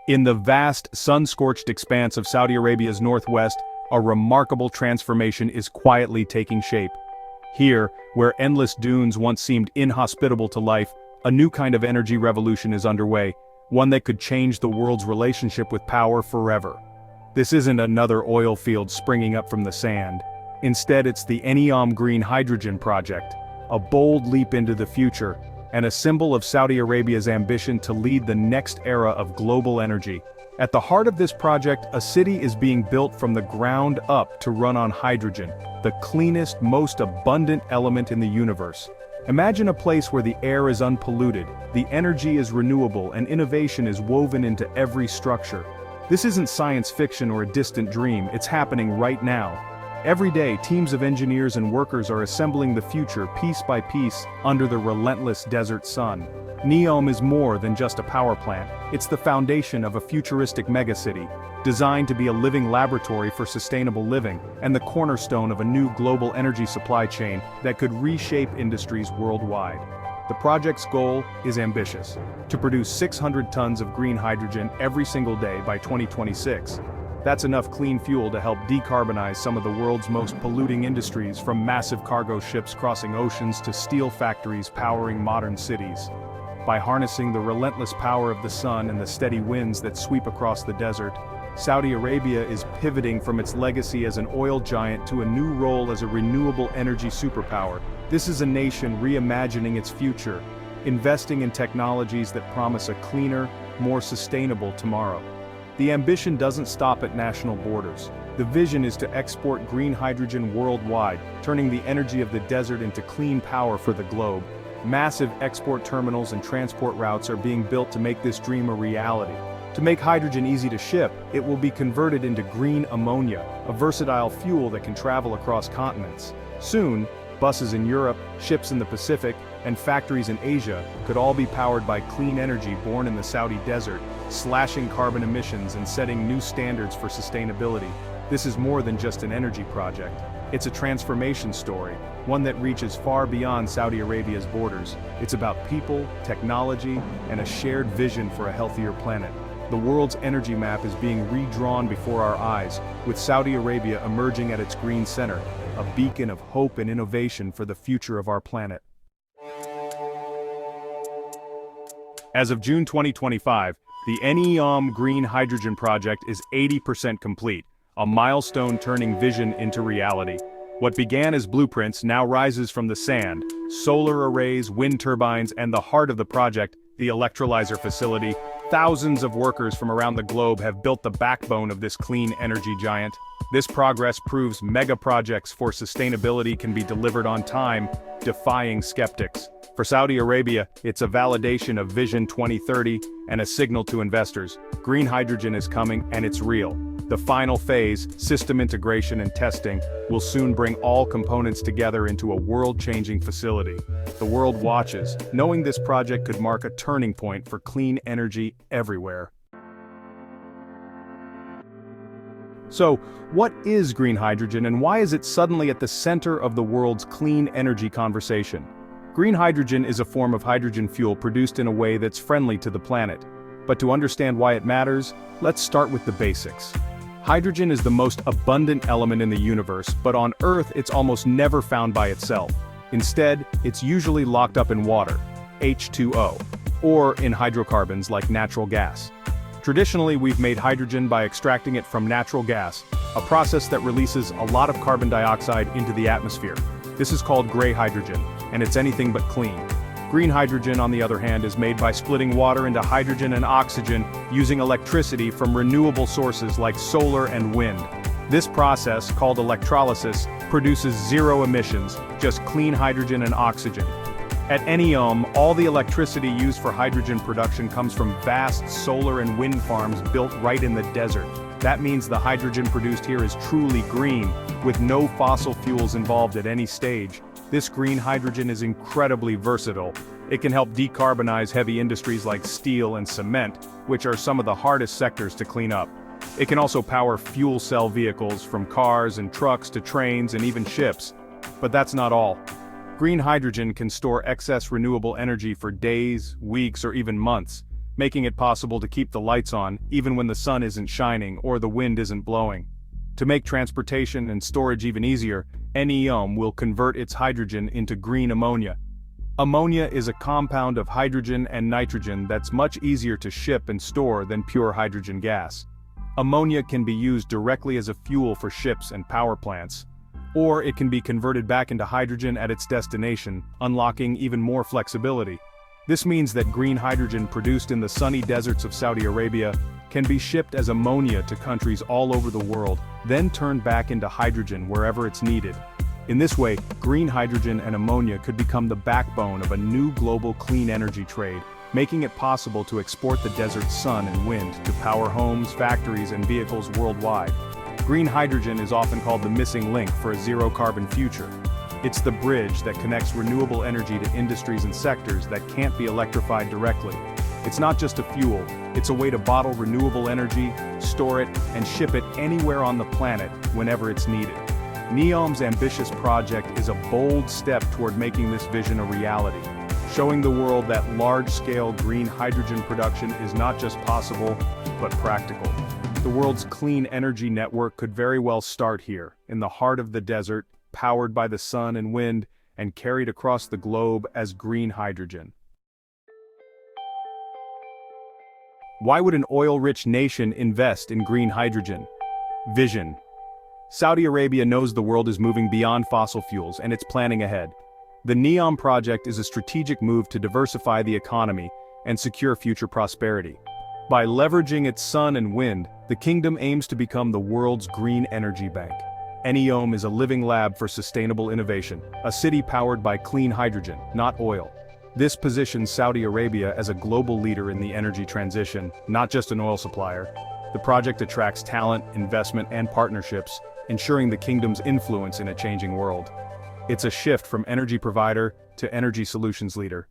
In the vast, sun-scorched expanse of Saudi Arabia's northwest, a remarkable transformation is quietly taking shape. Here, where endless dunes once seemed inhospitable to life, a new kind of energy revolution is underway, one that could change the world's relationship with power forever. This isn't another oil field springing up from the sand. Instead, it's the NEOM Green Hydrogen Project, a bold leap into the future, and a symbol of Saudi Arabia's ambition to lead the next era of global energy. At the heart of this project, a city is being built from the ground up to run on hydrogen, the cleanest, most abundant element in the universe. Imagine a place where the air is unpolluted, the energy is renewable, and innovation is woven into every structure. This isn't science fiction or a distant dream, it's happening right now. Every day, teams of engineers and workers are assembling the future piece by piece under the relentless desert sun. NEOM is more than just a power plant, it's the foundation of a futuristic megacity, designed to be a living laboratory for sustainable living, and the cornerstone of a new global energy supply chain that could reshape industries worldwide. The project's goal is ambitious: to produce 600 tons of green hydrogen every single day by 2026. That's enough clean fuel to help decarbonize some of the world's most polluting industries, from massive cargo ships crossing oceans to steel factories powering modern cities. By harnessing the relentless power of the sun and the steady winds that sweep across the desert, Saudi Arabia is pivoting from its legacy as an oil giant to a new role as a renewable energy superpower. This is a nation reimagining its future, investing in technologies that promise a cleaner, more sustainable tomorrow. The ambition doesn't stop at national borders. The vision is to export green hydrogen worldwide, turning the energy of the desert into clean power for the globe. Massive export terminals and transport routes are being built to make this dream a reality. To make hydrogen easy to ship, it will be converted into green ammonia, a versatile fuel that can travel across continents. Soon, buses in Europe, ships in the Pacific, and factories in Asia could all be powered by clean energy born in the Saudi desert, slashing carbon emissions and setting new standards for sustainability. This is more than just an energy project. It's a transformation story, one that reaches far beyond Saudi Arabia's borders. It's about people, technology, and a shared vision for a healthier planet. The world's energy map is being redrawn before our eyes, with Saudi Arabia emerging at its green center, a beacon of hope and innovation for the future of our planet. As of June 2025, the NEOM Green Hydrogen Project is 80% complete, a milestone turning vision into reality. What began as blueprints now rises from the sand: solar arrays, wind turbines, and the heart of the project, the electrolyzer facility. Thousands of workers from around the globe have built the backbone of this clean energy giant. This progress proves mega projects for sustainability can be delivered on time, defying skeptics. For Saudi Arabia, it's a validation of Vision 2030 and a signal to investors. Green hydrogen is coming, and it's real. The final phase, system integration and testing, will soon bring all components together into a world-changing facility. The world watches, knowing this project could mark a turning point for clean energy everywhere. So, what is green hydrogen, and why is it suddenly at the center of the world's clean energy conversation? Green hydrogen is a form of hydrogen fuel produced in a way that's friendly to the planet. But to understand why it matters, let's start with the basics. Hydrogen is the most abundant element in the universe, but on Earth it's almost never found by itself. Instead, it's usually locked up in water, H2O, or in hydrocarbons like natural gas. Traditionally, we've made hydrogen by extracting it from natural gas, a process that releases a lot of carbon dioxide into the atmosphere. This is called gray hydrogen, and it's anything but clean. Green hydrogen, on the other hand, is made by splitting water into hydrogen and oxygen using electricity from renewable sources like solar and wind. This process, called electrolysis, produces zero emissions, just clean hydrogen and oxygen. At NEOM, all the electricity used for hydrogen production comes from vast solar and wind farms built right in the desert. That means the hydrogen produced here is truly green, with no fossil fuels involved at any stage. This green hydrogen is incredibly versatile. It can help decarbonize heavy industries like steel and cement, which are some of the hardest sectors to clean up. It can also power fuel cell vehicles, from cars and trucks to trains and even ships. But that's not all. Green hydrogen can store excess renewable energy for days, weeks, or even months. making it possible to keep the lights on even when the sun isn't shining or the wind isn't blowing. To make transportation and storage even easier, NEOM will convert its hydrogen into green ammonia. Ammonia is a compound of hydrogen and nitrogen that's much easier to ship and store than pure hydrogen gas. Ammonia can be used directly as a fuel for ships and power plants, or it can be converted back into hydrogen at its destination, unlocking even more flexibility. This means that green hydrogen produced in the sunny deserts of Saudi Arabia can be shipped as ammonia to countries all over the world, then turned back into hydrogen wherever it's needed. In this way, green hydrogen and ammonia could become the backbone of a new global clean energy trade, making it possible to export the desert's sun and wind to power homes, factories, and vehicles worldwide. Green hydrogen is often called the missing link for a zero-carbon future. It's the bridge that connects renewable energy to industries and sectors that can't be electrified directly. It's not just a fuel, it's a way to bottle renewable energy, store it, and ship it anywhere on the planet whenever it's needed. NEOM's ambitious project is a bold step toward making this vision a reality, showing the world that large-scale green hydrogen production is not just possible, but practical. The world's clean energy network could very well start here, in the heart of the desert, powered by the sun and wind, and carried across the globe as green hydrogen. Why would an oil-rich nation invest in green hydrogen? Vision. Saudi Arabia knows the world is moving beyond fossil fuels and it's planning ahead. The NEOM project is a strategic move to diversify the economy and secure future prosperity. By leveraging its sun and wind, the kingdom aims to become the world's green energy bank. NEOM is a living lab for sustainable innovation, a city powered by clean hydrogen, not oil. This positions Saudi Arabia as a global leader in the energy transition, not just an oil supplier. The project attracts talent, investment, and partnerships, ensuring the kingdom's influence in a changing world. It's a shift from energy provider to energy solutions leader.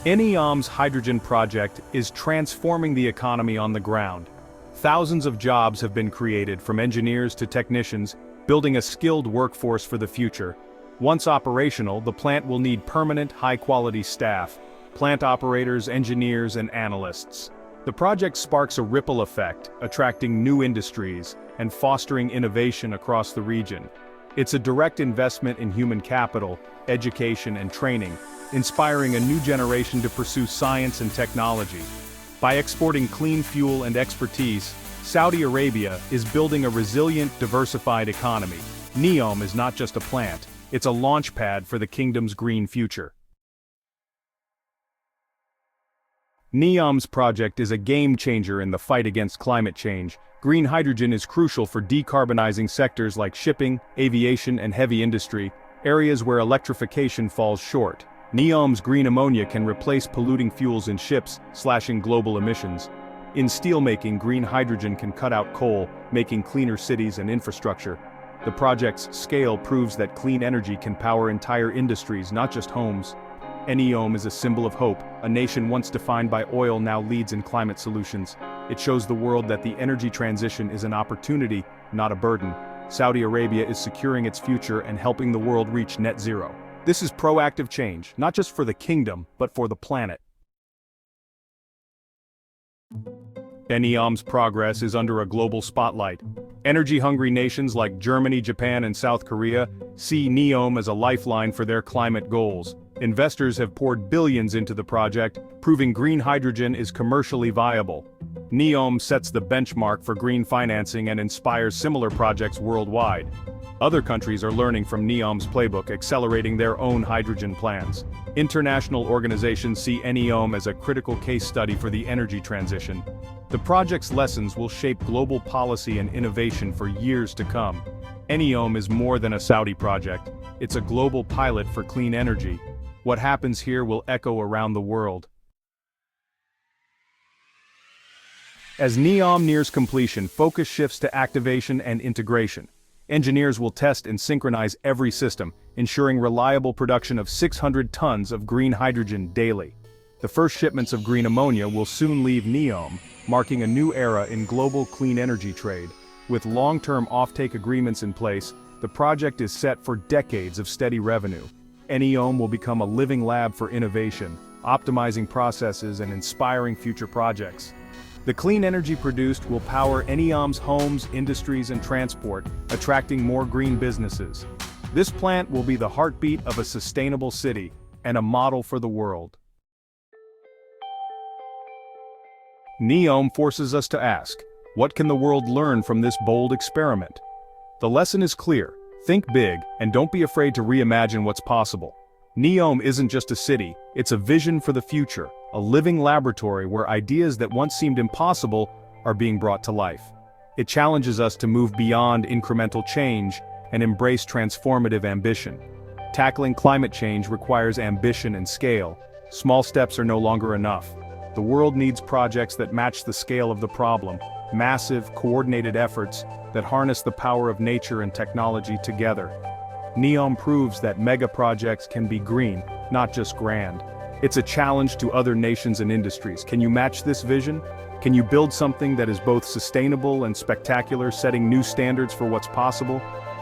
NEOM's hydrogen project is transforming the economy on the ground. Thousands of jobs have been created, from engineers to technicians, building a skilled workforce for the future. Once operational, the plant will need permanent, high-quality staff, plant operators, engineers, and analysts. The project sparks a ripple effect, attracting new industries and fostering innovation across the region. It's a direct investment in human capital, education, and training, inspiring a new generation to pursue science and technology. By exporting clean fuel and expertise, Saudi Arabia is building a resilient, diversified economy. NEOM is not just a plant, it's a launchpad for the kingdom's green future. NEOM's project is a game-changer in the fight against climate change. Green hydrogen is crucial for decarbonizing sectors like shipping, aviation, and heavy industry, areas where electrification falls short. NEOM's green ammonia can replace polluting fuels in ships, slashing global emissions. In steelmaking, green hydrogen can cut out coal, making cleaner cities and infrastructure. The project's scale proves that clean energy can power entire industries, not just homes. NEOM is a symbol of hope. A nation once defined by oil now leads in climate solutions. It shows the world that the energy transition is an opportunity, not a burden. Saudi Arabia is securing its future and helping the world reach net zero. This is proactive change, not just for the kingdom, but for the planet. NEOM's progress is under a global spotlight. Energy-hungry nations like Germany, Japan, and South Korea see NEOM as a lifeline for their climate goals. Investors have poured billions into the project, proving green hydrogen is commercially viable. NEOM sets the benchmark for green financing and inspires similar projects worldwide. Other countries are learning from NEOM's playbook, accelerating their own hydrogen plans. International organizations see NEOM as a critical case study for the energy transition. The project's lessons will shape global policy and innovation for years to come. NEOM is more than a Saudi project. It's a global pilot for clean energy. What happens here will echo around the world. As NEOM nears completion, focus shifts to activation and integration. Engineers will test and synchronize every system, ensuring reliable production of 600 tons of green hydrogen daily. The first shipments of green ammonia will soon leave NEOM, marking a new era in global clean energy trade. With long-term offtake agreements in place, the project is set for decades of steady revenue. NEOM will become a living lab for innovation, optimizing processes and inspiring future projects. The clean energy produced will power NEOM's homes, industries, and transport, attracting more green businesses. This plant will be the heartbeat of a sustainable city and a model for the world. NEOM forces us to ask, what can the world learn from this bold experiment? The lesson is clear: think big, and don't be afraid to reimagine what's possible. NEOM isn't just a city, it's a vision for the future, a living laboratory where ideas that once seemed impossible are being brought to life. It challenges us to move beyond incremental change and embrace transformative ambition. Tackling climate change requires ambition and scale. Small steps are no longer enough. The world needs projects that match the scale of the problem, massive, coordinated efforts that harness the power of nature and technology together. NEOM proves that mega projects can be green, not just grand. It's a challenge to other nations and industries. Can you match this vision? Can you build something that is both sustainable and spectacular, setting new standards for what's possible?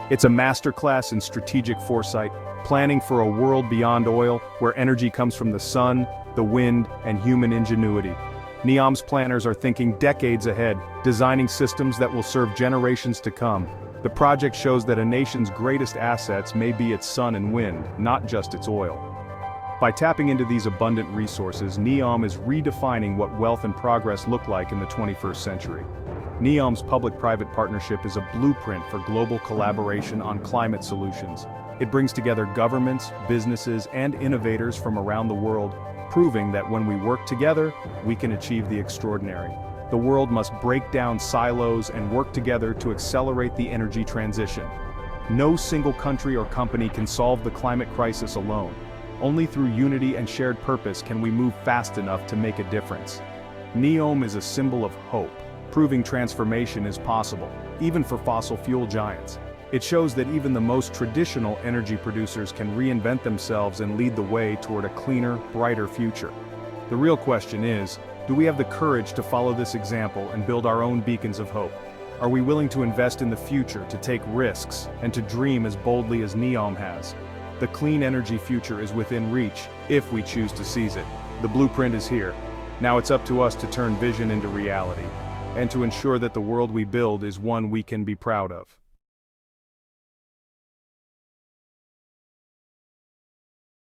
It's a masterclass in strategic foresight, planning for a world beyond oil, where energy comes from the sun, the wind, and human ingenuity. NEOM's planners are thinking decades ahead, designing systems that will serve generations to come. The project shows that a nation's greatest assets may be its sun and wind, not just its oil. By tapping into these abundant resources, NEOM is redefining what wealth and progress look like in the 21st century. NEOM's public-private partnership is a blueprint for global collaboration on climate solutions. It brings together governments, businesses, and innovators from around the world, proving that when we work together, we can achieve the extraordinary. The world must break down silos and work together to accelerate the energy transition. No single country or company can solve the climate crisis alone. Only through unity and shared purpose can we move fast enough to make a difference. NEOM is a symbol of hope, proving transformation is possible, even for fossil fuel giants. It shows that even the most traditional energy producers can reinvent themselves and lead the way toward a cleaner, brighter future. The real question is, do we have the courage to follow this example and build our own beacons of hope? Are we willing to invest in the future, to take risks, and to dream as boldly as NEOM has? The clean energy future is within reach, if we choose to seize it. The blueprint is here. Now it's up to us to turn vision into reality, and to ensure that the world we build is one we can be proud of.